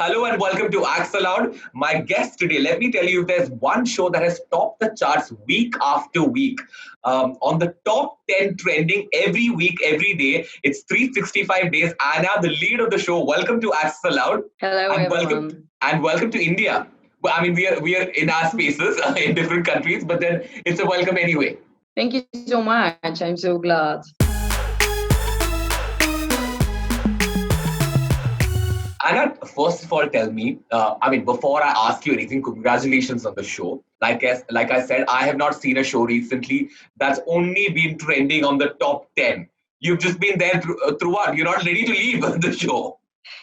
Hello and welcome to Acts Aloud. My guest today, let me tell you, if there's one show that has topped the charts week after week, on the top 10 trending every week, every day, it's 365 days. Anna, the lead of the show, welcome to Acts Aloud. Hello, and everyone. welcome to India. Well, I mean, we are in our spaces in different countries, but then it's a welcome anyway. Thank you so much. I'm so glad. Anna, first of all, tell me, before I ask you anything, congratulations on the show. Like I said, I have not seen a show recently that's only been trending on the top 10. You've just been there throughout. You're not ready to leave the show.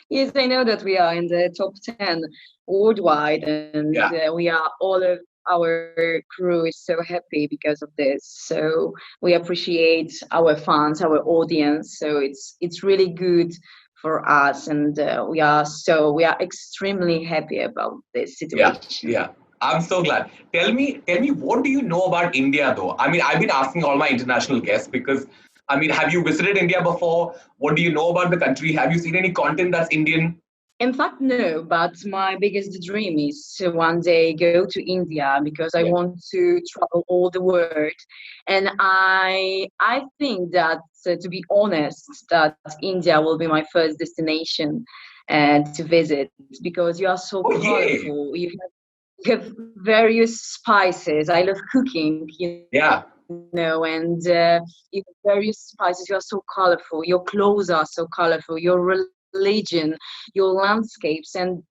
Yes, I know that we are in the top 10 worldwide, and we are all of our crew is so happy because of this. So we appreciate our fans, our audience. So it's really good for us, and we are extremely happy about this situation. Yeah. I'm so glad. Tell me, what do you know about India, though? I mean, I've been asking all my international guests because, have you visited India before? What do you know about the country? Have you seen any content that's Indian? In fact, no, but my biggest dream is to one day go to India because I want to travel all the world. And I think that, to be honest, that India will be my first destination to visit because you are so colorful. You have various spices. I love cooking, and you have various spices. You are so colorful. Your clothes are so colorful. Your religion, your landscapes, and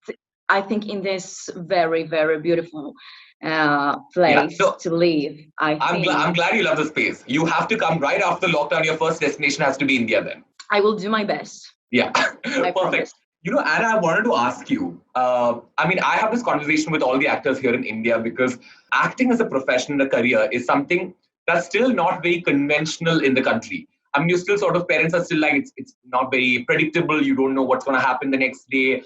I think in this very, very beautiful place to live. I'm glad you love the space. You have to come right after lockdown. Your first destination has to be India then. I will do my best. Yeah, I perfect. Promise. Anna, I wanted to ask you, I have this conversation with all the actors here in India because acting as a profession, a career, is something that's still not very conventional in the country. I mean, you still sort of, parents are still like, it's not very predictable. You don't know what's going to happen the next day.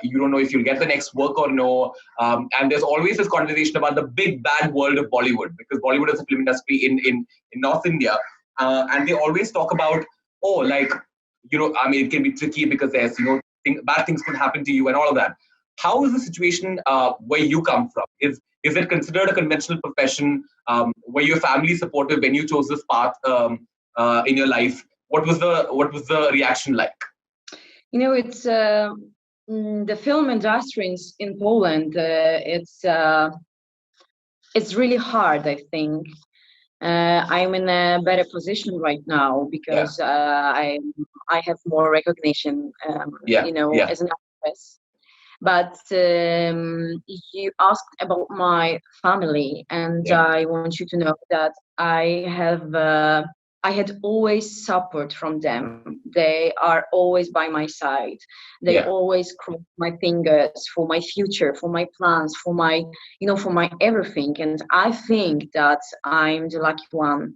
You don't know if you'll get the next work or no. And there's always this conversation about the big bad world of Bollywood, because Bollywood is a film industry in North India. And they always talk about, it can be tricky because there's, bad things could happen to you and all of that. How is the situation where you come from? Is it considered a conventional profession? Were your family supportive when you chose this path? In your life, what was the reaction like? It's the film industry in Poland. It's really hard. I think I'm in a better position right now because I have more recognition. As an actress. But you asked about my family, and I want you to know that I had always support from them. They are always by my side. They always cross my fingers for my future, for my plans, for my everything. And I think that I'm the lucky one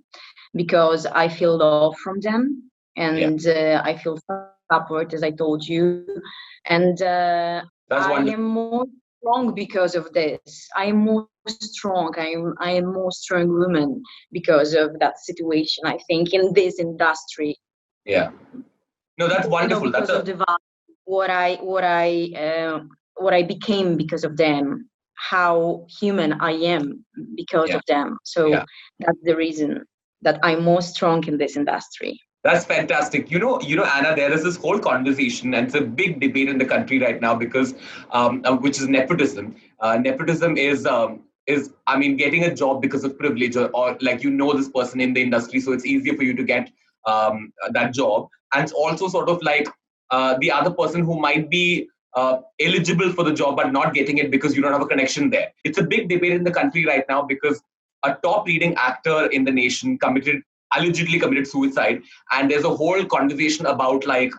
because I feel love from them, and I feel support, as I told you. And I am more strong because of this. I am more strong. I am more strong woman because of that situation. I think in this industry. Yeah. No, that's wonderful. Because of the what I became because of them. How human I am because of them. So that's the reason that I'm more strong in this industry. That's fantastic. Anna, there is this whole conversation, and it's a big debate in the country right now because, which is nepotism. Nepotism is getting a job because of privilege, or like this person in the industry, so it's easier for you to get that job. And it's also sort of like the other person who might be eligible for the job but not getting it because you don't have a connection there. It's a big debate in the country right now because a top leading actor in the nation allegedly committed suicide, and there's a whole conversation about like,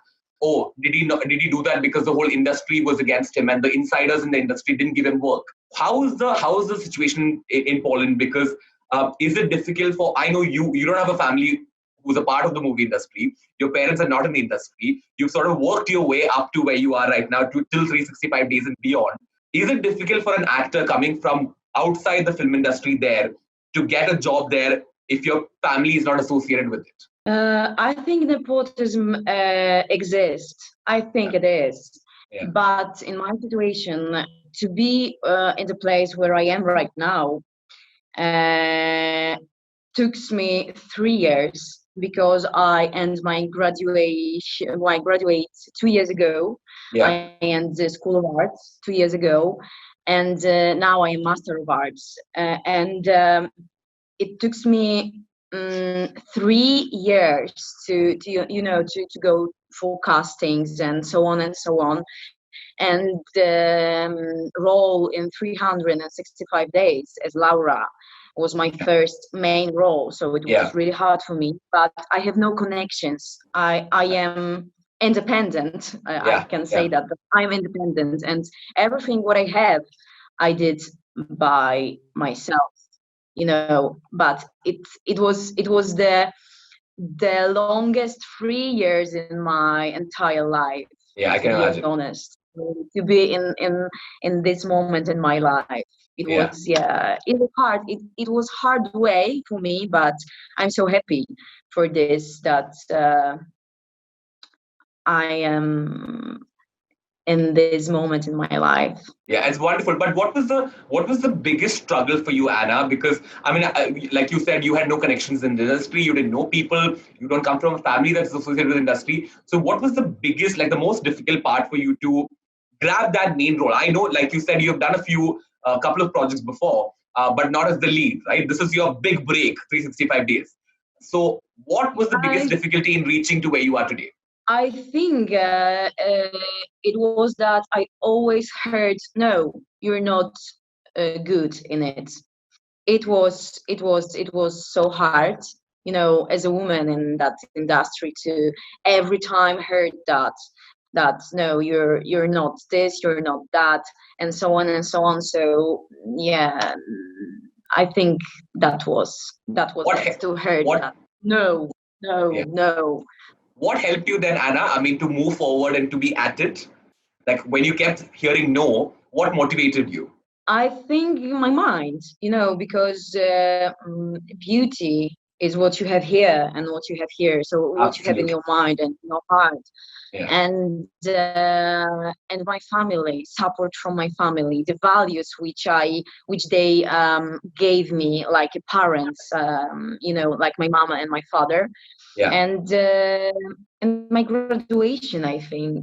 did he do that because the whole industry was against him and the insiders in the industry didn't give him work? How is the situation in Poland? Because is it difficult for, I know you don't have a family who's a part of the movie industry, your parents are not in the industry, you've sort of worked your way up to where you are right now till 365 days and beyond. Is it difficult for an actor coming from outside the film industry there to get a job there if your family is not associated with it? I think nepotism exists. I think it is. But in my situation, to be in the place where I am right now, took me 3 years because I end my graduation. Well, I graduate 2 years ago. Yeah. I end the School of Arts 2 years ago, and now I am Master of Arts. And it took me 3 years to go for castings and so on and so on, and role in 365 days as Laura was my first main role, so it was really hard for me, but I have no connections. I am independent. I can say that, but I'm independent, and everything what I have I did by myself, but it was the longest 3 years in my entire life. I To can be imagine. honest, to be in this moment in my life, it was it was hard. It was hard way for me, but I'm so happy for this that I am in this moment in my life. Yeah, it's wonderful. But what was the biggest struggle for you, Anna? Because I mean, like you said, you had no connections in the industry. You didn't know people. You don't come from a family that's associated with industry. So, what was the biggest, like the most difficult part for you to grab that main role? I know, like you said, you have done a couple of projects before, but not as the lead, right? This is your big break, 365 days. So, what was the biggest I difficulty in reaching to where you are today? I think it was that I always heard, no, you're not good in it. It was so hard, as a woman in that industry, to every time heard that no, you're not this, you're not that, and so on and so on. So yeah, I think that was What it, he- to heard what that no, yeah. no, no. What helped you then, Anna? I mean, to move forward and to be at it? Like when you kept hearing no, what motivated you? I think in my mind, because beauty is what you have here and what you have here. So what you have in Absolutely. your mind and your heart, Yeah. and my family, support from my family, the values which they gave me like parents, like my mama and my father, Yeah. and my graduation, I think,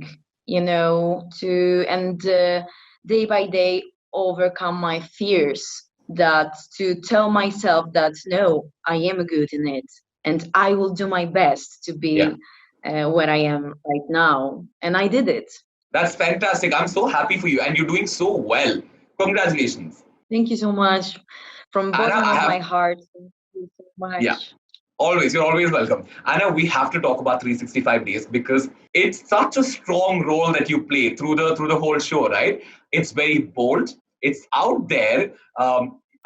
to and day by day overcome my fears, that to tell myself that no, I am good in it, and I will do my best to Yeah. be where I am right now, and I did it. That's fantastic. I'm so happy for you and you're doing so well. Congratulations. Thank you so much, from Anna, bottom I of my have, heart. Thank you so yeah, much. always. You're always welcome. Anna, we have to talk about 365 days because it's such a strong role that you play through the whole show, right? It's very bold. It's out there.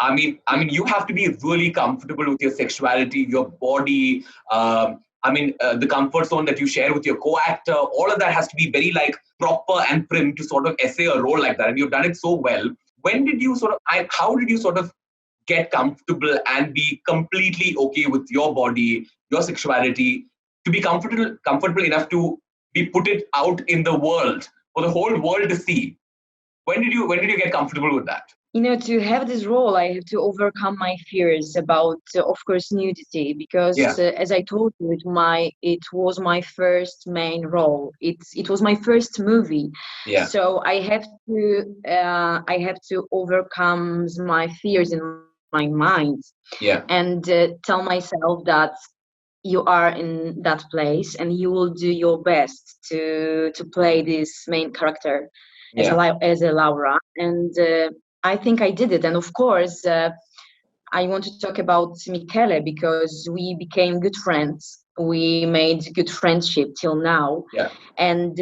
I mean, you have to be really comfortable with your sexuality, your body. The comfort zone that you share with your co-actor. All of that has to be very like proper and prim to sort of essay a role like that, and you've done it so well. When did you sort of? How did you sort of get comfortable and be completely okay with your body, your sexuality, to be comfortable enough to be put it out in the world for the whole world to see? When did you get comfortable with that? To have this role, I have to overcome my fears about, of course, nudity, because, Yeah, as I told you, it was my first main role. It was my first movie, yeah, so I have to overcome my fears in my mind, yeah, and tell myself that you are in that place and you will do your best to play this main character as yeah, as a Laura, and I think I did it. And of course, I want to talk about Michele, because we became good friends. We made good friendship till now, yeah, and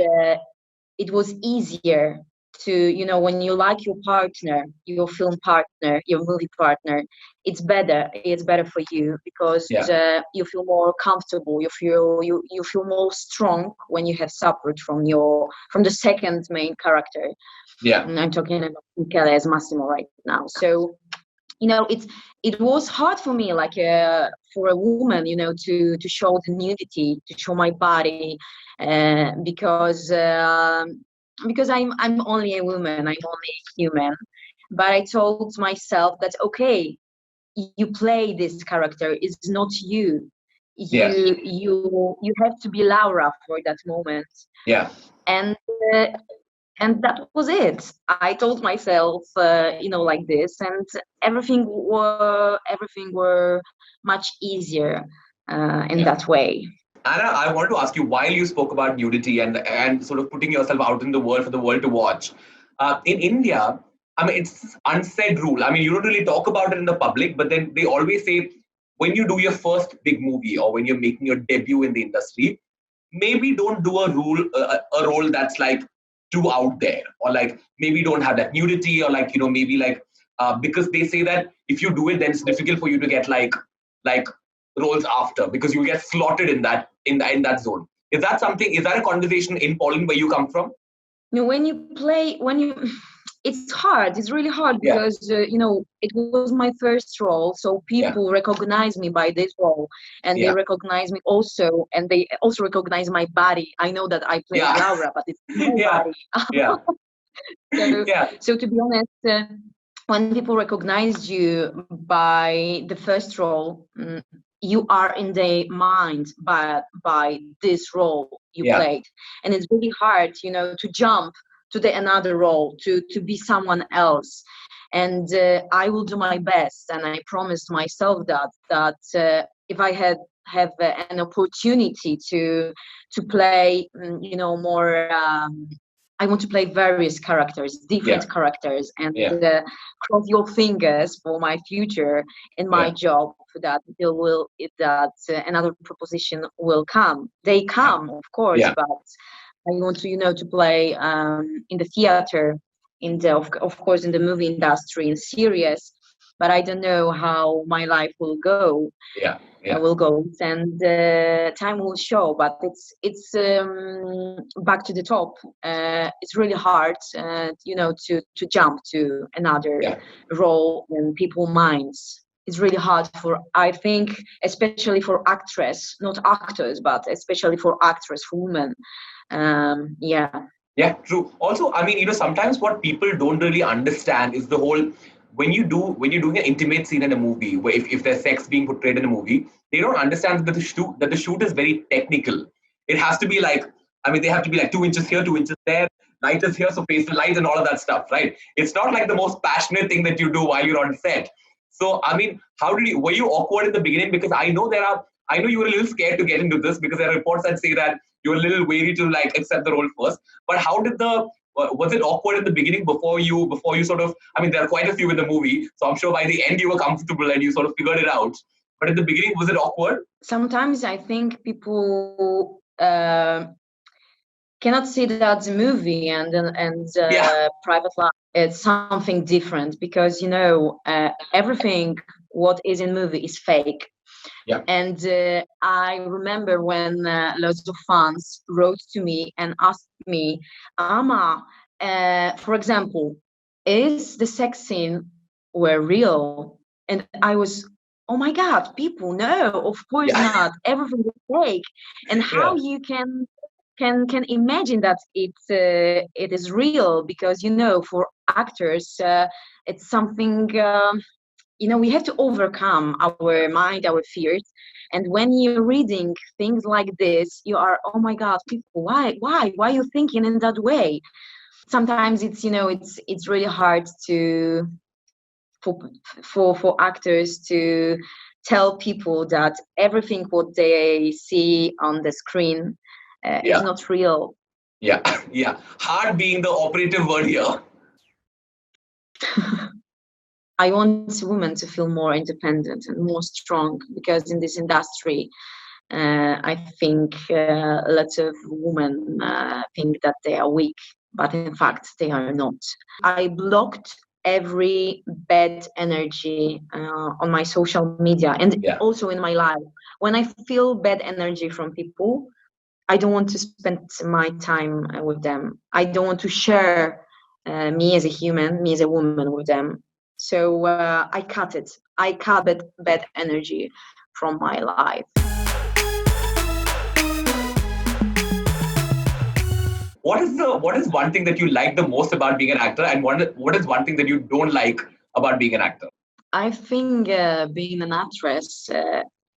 it was easier to, when you like your partner, your film partner, your movie partner, it's better for you, because yeah, you feel more comfortable, you feel more strong when you have support from the second main character. yeah, And I'm talking about Michele as Massimo right now. So it was hard for me, like, for a woman, to show the nudity, to show my body, because because I'm only a woman, I'm only a human. But I told myself that okay, you play this character, it's not you. Yeah. You have to be Laura for that moment. Yeah. And uh, and that was it. I told myself, like this, and everything were much easier in Yeah. that way. Anna, I wanted to ask you, while you spoke about nudity and sort of putting yourself out in the world for the world to watch, in India, I mean, it's unsaid rule. I mean, you don't really talk about it in the public, but then they always say when you do your first big movie or when you're making your debut in the industry, maybe don't do a role that's like too out there, or like maybe don't have that nudity, or like maybe like because they say that if you do it, then it's difficult for you to get like roles after, because you get slotted in that zone. Is that something? Is that a conversation in Poland where you come from? When you play, it's hard. It's really hard Yeah. because it was my first role, so Yeah. people recognize me by this role, and they Yeah. recognize me also, and they also recognize my body. I know that I play Yeah. Laura, but it's my Yeah. body. Yeah. so, Yeah. so to be honest, when people recognize you by the first role, you are in their mind by this role you Yeah. played, and it's really hard, to jump to the another role, to be someone else. And I will do my best, and I promised myself that if I have an opportunity to play, more. I want to play various characters, Yeah. different characters, and Yeah. cross your fingers for my future in my Yeah. job, that another proposition will come. They Yeah. come, of course, Yeah. but I want to, to play in the theater, of course, in the movie industry, in series. But I don't know how my life will go. Yeah. Yeah. Will go, and time will show. But it's back to the top. It's really hard, to jump to another Yeah. role in people's minds. It's really hard for, I think, especially for actress, not actors, but especially for actress, for women. Yeah. Yeah, true. Also, I mean, sometimes what people don't really understand is the whole when you're doing an intimate scene in a movie, where if there's sex being portrayed in a movie, they don't understand that the shoot is very technical. It has to be like, I mean, they have to be like 2 inches here, 2 inches there, light is here, so face the light and all of that stuff, right? It's not like the most passionate thing that you do while you're on set. So, I mean, were you awkward in the beginning? Because I know you were a little scared to get into this, because there are reports that say that you were a little wary to like accept the role first. But how did was it awkward in the beginning before you sort of, I mean, there are quite a few in the movie, so I'm sure by the end you were comfortable and you sort of figured it out. But in the beginning, was it awkward? Sometimes I think people cannot see that the movie and Yeah. private life, it's something different, because everything what is in movie is fake. Yeah. And I remember when lots of fans wrote to me and asked me, Ama, for example, is the sex scene were real? And I was, oh my God, people, no, of course Yeah. not. Everything is fake. And how Yeah. you can imagine that it is real, because for actors it's something, we have to overcome our mind, our fears. And when you're reading things like this, you are, oh my God, people, why are you thinking in that way? Sometimes it's really hard to for for actors to tell people that everything what they see on the screen is Yeah. not real. Yeah. Yeah. Hard being the operative word here. I want women to feel more independent and more strong, because in this industry, I think lots of women think that they are weak, but in fact they are not. I blocked every bad energy on my social media, and Yeah. also in my life. When I feel bad energy from people, I don't want to spend my time with them. I don't want to share me as a human, me as a woman with them. So I cut it. I cut bad energy from my life. what is one thing that you like the most about being an actor, and what is one thing that you don't like about being an actor? I think being an actress,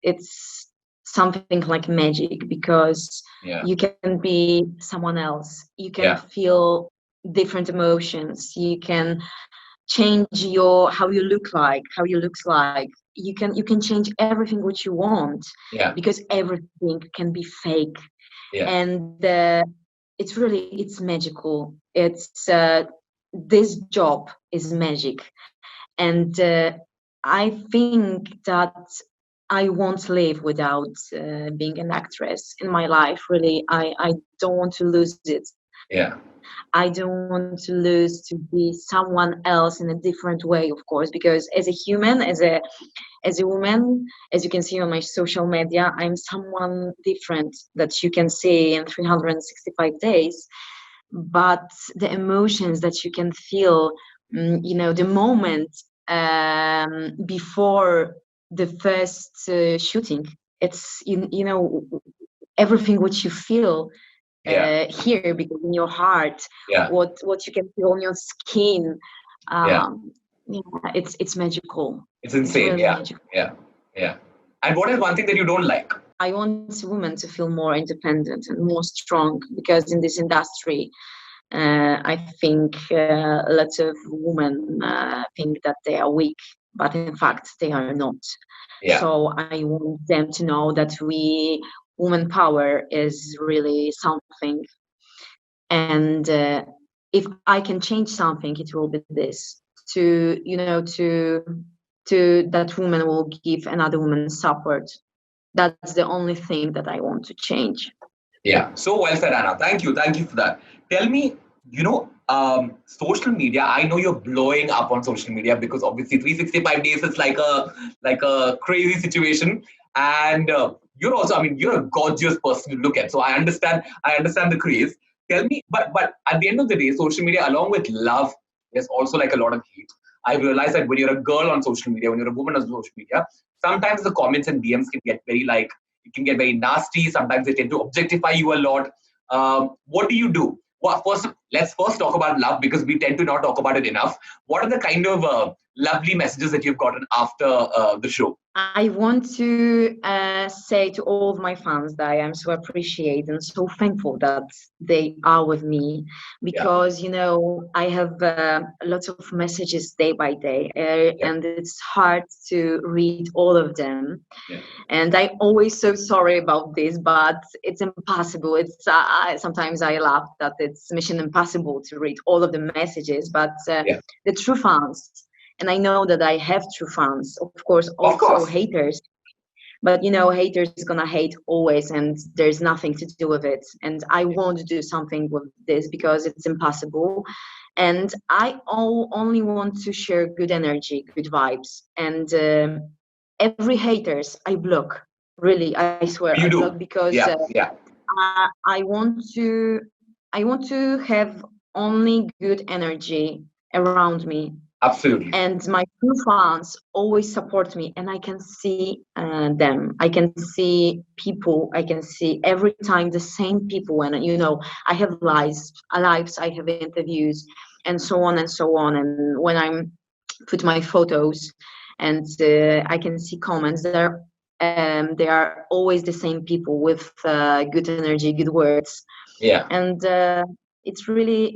it's something like magic because Yeah, you can be someone else. You can yeah, feel different emotions. You can change your how you look like, how you looks like. You can change everything what you want yeah, because everything can be fake, yeah, and it's magical. It's this job is magic, and I think that I won't live without being an actress in my life. Really, I don't want to lose it. yeah, I don't want to lose to be someone else in a different way, of course, because as a human, as a woman, as you can see on my social media, I'm someone different that you can see in 365 days. But the emotions that you can feel, the moment before the first shooting, it's everything what you feel yeah, here, because in your heart, yeah, what you can feel on your skin, yeah. yeah, it's magical. It's It's insane. really Yeah, magical. yeah, yeah. And what is one thing that you don't like? I want women to feel more independent and more strong, because in this industry, I think lots of women think that they are weak, but in fact they are not. Yeah, So I want them to know that woman power is really something, and if I can change something, it will be this: to to that woman will give another woman support. That's the only thing that I want to change. yeah. So well said, Anna. Thank you for that. Tell me, social media. I know you're blowing up on social media because obviously 365 days is like a crazy situation, and you're also. I mean, you're a gorgeous person to look at. So I understand the craze. Tell me, but at the end of the day, social media, along with love, there's also like a lot of hate. I've realized that when you're a girl on social media, when you're a woman on social media, sometimes the comments and DMs can get very like it can get very nasty. Sometimes they tend to objectify you a lot. What do you do? Well, let's first talk about love because we tend to not talk about it enough. What are the kind of lovely messages that you've gotten after the show? I want to say to all of my fans that I am so appreciated and so thankful that they are with me, Yeah, because I have lots of messages day by day, yeah, and it's hard to read all of them. yeah, And I'm always so sorry about this, but it's impossible. Sometimes I laugh that it's mission impossible to read all of the messages, but yeah. the true fans, and I know that I have true fans, of course, Of also course. haters, but haters gonna hate always, and there's nothing to do with it. And I want to do something with this because it's impossible, and I only want to share good energy, good vibes, and every haters I block. Really, I swear I You block, do. because Yeah, yeah. I want to have only good energy around me, Absolutely. and my true fans always support me, and I can see them. I can see people. I can see every time the same people. When I have lives, I have interviews, and so on and so on. And when I'm put my photos, and I can see comments there. They are always the same people with good energy, good words, Yeah, and it's really,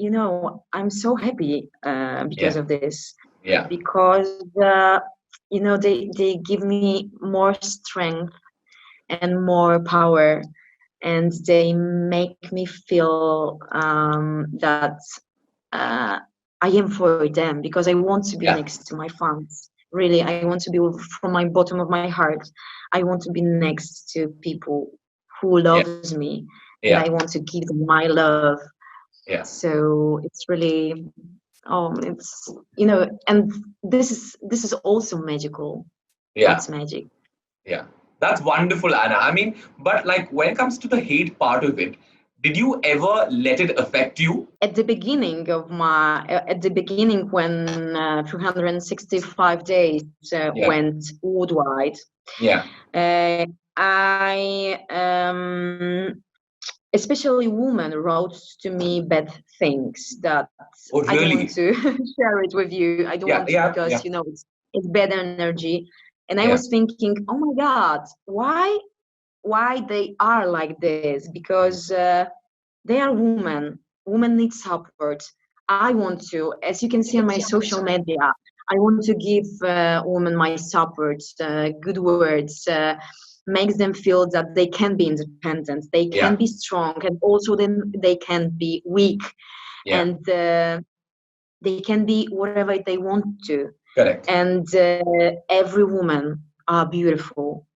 I'm so happy because yeah, of this, yeah, because they give me more strength and more power, and they make me feel that uh, I am for them, because I want to be yeah, next to my fans. Really, I want to be, from my bottom of my heart, I want to be next to people who yeah, loves me, and I yeah, want to give them my love. yeah, So it's really, it's, and this is also magical. yeah, It's magic. yeah. That's wonderful, Anna. I mean, but like when it comes to the hate part of it, did you ever let it affect you? At the beginning, when 365 days Yeah, went worldwide, yeah, uh, I especially women wrote to me bad things that Oh, I don't want really? to share it with you. I don't Yeah, want to yeah, because yeah, it's bad energy. And I yeah, was thinking, oh my God, why they are like this? Because they are women. Women need support. I want to, as you can see on my social media, I want to give women my support, good words, makes them feel that they can be independent, they can yeah, be strong, and also then they can be weak, yeah. and they can be whatever they want to. Correct. And every woman are beautiful,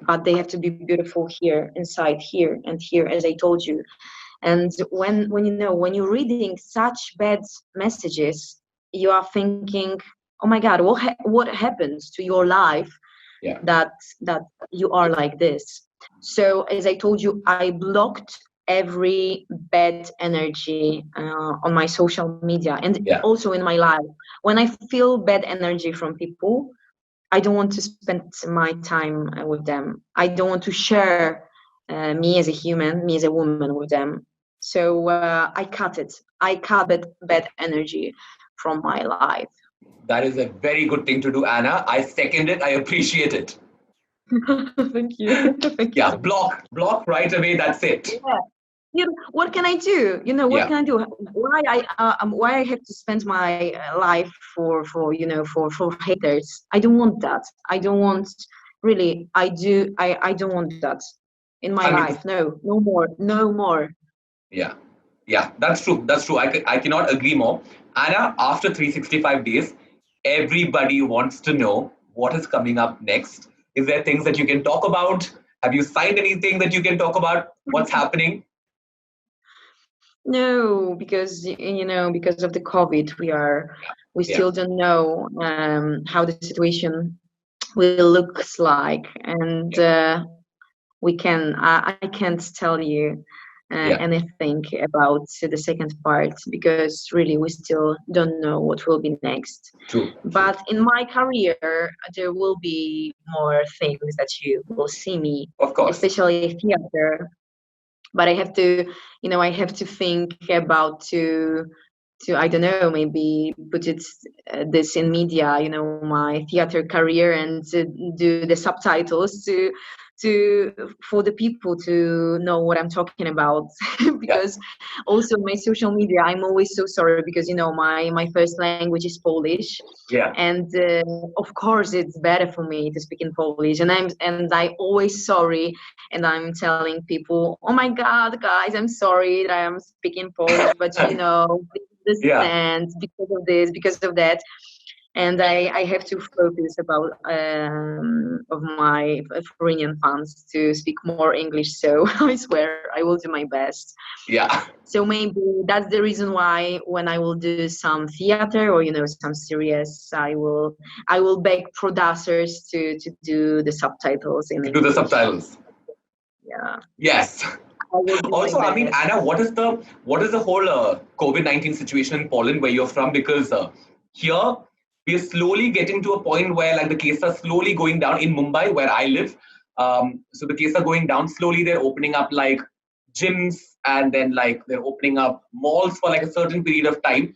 but they have to be beautiful here, inside, here, and here, as I told you. And when when you're reading such bad messages, you are thinking, oh my God, what happens to your life Yeah. that you are like this? So as I told you, I blocked every bad energy on my social media and Yeah. also in my life. When I feel bad energy from people, I don't want to spend my time with them. I don't want to share me as a human, me as a woman with them. So I cut it. I cut bad energy from my life. That is a very good thing to do, Anna. I second it. I appreciate it. Thank you. Thank you Yeah, so much. block right away. That's it. Yeah. What can I do? What Yeah, can I do? Why I have to spend my life for for haters? I don't want that. I don't want really. I don't want that in my life. 100%. No, no more, no more. Yeah, yeah, that's true. That's true. I cannot agree more. Anna, after 365 days, everybody wants to know what is coming up next. Is there things that you can talk about? Have you signed anything that you can talk about? What's happening? No, because because of the COVID, we Yeah, still don't know how the situation will looks like, and yeah, I can't tell you yeah. anything about the second part because really we still don't know what will be next. True, true. But in my career, there will be more things that you will see me, Of course. especially theater. But I have to think about to I don't know, maybe put it this in media, my theater career, and to do the subtitles to for the people to know what I'm talking about. Yeah, Because also my social media, I'm always so sorry because my first language is Polish, yeah. and of course it's better for me to speak in Polish, and I always sorry, and I'm telling people, oh my God, guys, I'm sorry that I am speaking Polish, but please Yeah, understand because of this, because of that. And I have to focus about of my foreign fans to speak more English. So I swear I will do my best. yeah. So maybe that's the reason why when I will do some theater or some series, I will beg producers to do the subtitles in To do the English. subtitles. Yeah, Yes. I will do my Also, I mean, best. Anna, what is the whole COVID-19 situation in Poland where you're from? Because here we are slowly getting to a point where like the cases are slowly going down in Mumbai, where I live. So the cases are going down slowly. They're opening up like gyms, and then like they're opening up malls for like a certain period of time.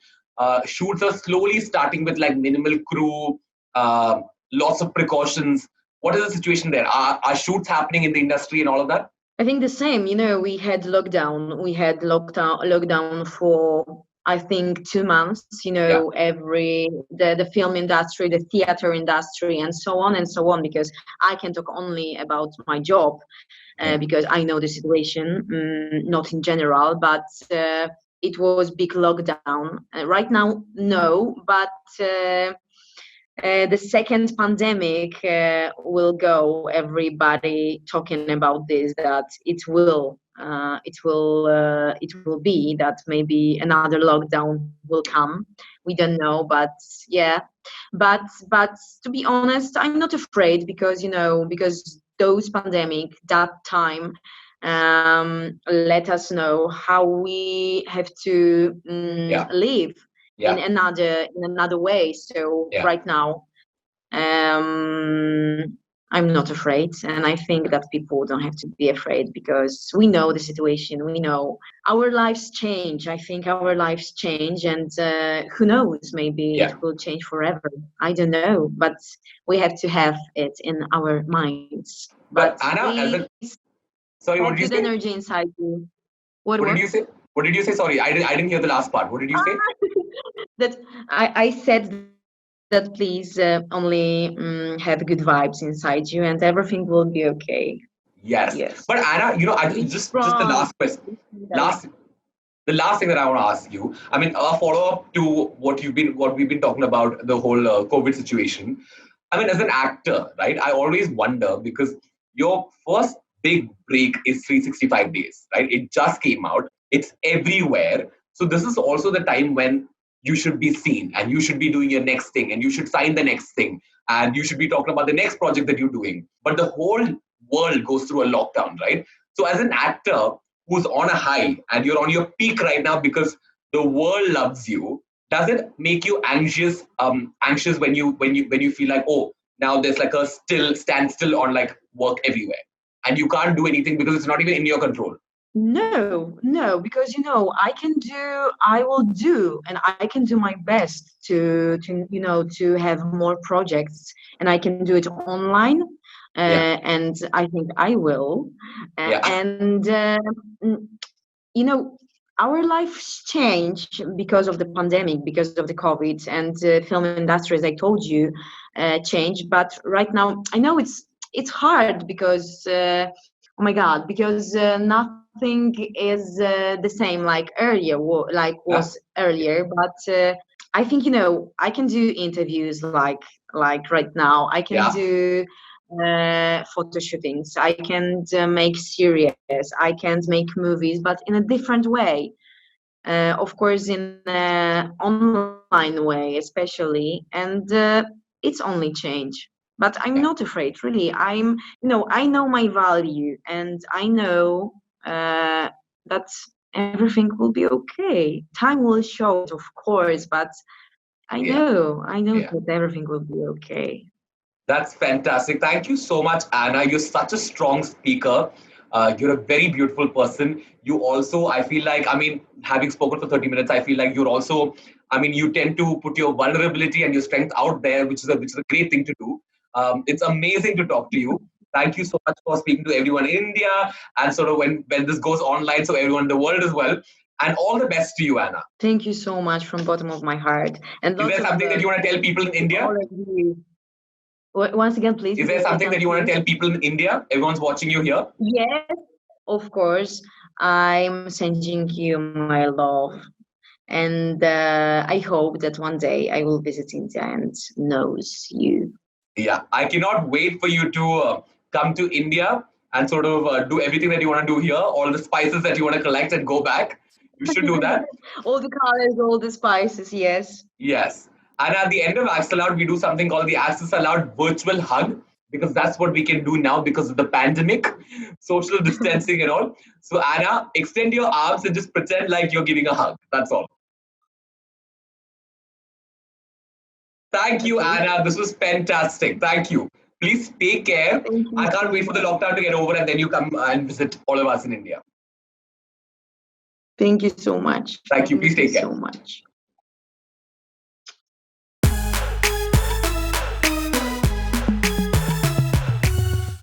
Shoots are slowly starting with like minimal crew, uh, lots of precautions. What is the situation there? Are shoots happening in the industry and all of that? I think the same. We had lockdown. We had lockdown for I think 2 months. Yeah. The film industry, the theater industry, and so on and so on. Because I can talk only about my job because I know the situation, not in general, but it was big lockdown. Right now, no, but. The second pandemic will go. Everybody talking about this. That it will be that maybe another lockdown will come. We don't know, but yeah. But to be honest, I'm not afraid because because those pandemic that time let us know how we have to Yeah. live Yeah. in another way. So Yeah. right now, I'm not afraid. And I think that people don't have to be afraid because we know the situation. We know our lives change. I think our lives change. And who knows, maybe it Yeah. will change forever. I don't know. But we have to have it in our minds. But But Anna, as please a sorry, have what did good you say? energy inside you. What did What? you say? What did you say? Sorry, I didn't hear the last part. What did you say? That I said that please only have good vibes inside you and everything will be okay. Yes. Yes. But Anna, I Be just the strong. last question. Be strong. Last the last thing that I want to ask you, I mean, a follow up to what we've been talking about, the whole COVID situation. I mean, as an actor, right? I always wonder because your first big break is 365 days, right? It just came out. It's everywhere. So this is also the time when you should be seen and you should be doing your next thing and you should sign the next thing and you should be talking about the next project that you're doing. But the whole world goes through a lockdown, right? So as an actor who's on a high and you're on your peak right now because the world loves you, does it make you anxious when you feel like, oh, now there's like a standstill on like work everywhere and you can't do anything because it's not even in your control? No, because I will do, and I can do my best to have more projects, and I can do it online, Yeah. and I think I will, Yeah. and mm, our lives change because of the pandemic, because of the COVID, and film industry, as I told you, change. But right now, I know it's hard because oh my God, because nothing is the same like earlier, like was Yeah. earlier. But I think I can do interviews like right now. I can Yeah. do photo shootings. I can make series. I can make movies, but in a different way. Of course, in an online way, especially, and it's only change. But I'm not Yeah. afraid, really. I know my value, and I know that everything will be okay. Time will show it, of course, but Yeah. I know Yeah. that everything will be okay. That's fantastic. Thank you so much, Anna. You're such a strong speaker. You're a very beautiful person. You also, I feel like, I mean, having spoken for 30 minutes, I feel like you're also, I mean, you tend to put your vulnerability and your strength out there, which is a great thing to do. It's amazing to talk to you. Thank you so much for speaking to everyone in India and sort of when this goes online, so everyone in the world as well. And all the best to you, Anna. Thank you so much from bottom of my heart, and Is lots there of something that love you want to tell people in to India? all of you. Once again, please Is there repeat something that you want to please. tell people in India? Everyone's watching you here. Yes, of course. I'm sending you my love, and I hope that one day I will visit India and knows you. Yeah, I cannot wait for you to come to India and sort of do everything that you want to do here, all the spices that you want to collect and go back. You should do that. All the colors, all the spices. Yes. Yes. And at the end of Access Aloud, we do something called the Access Aloud virtual hug because that's what we can do now because of the pandemic, social distancing and all. So, Anna, extend your arms and just pretend like you're giving a hug. That's all. Thank you, Okay. Anna. This was fantastic. Thank you. Please take care. Thank I you can't so wait for the much. lockdown to get over and then you come and visit all of us in India. Thank you so much. Thank you. Thank Please you take so care. much.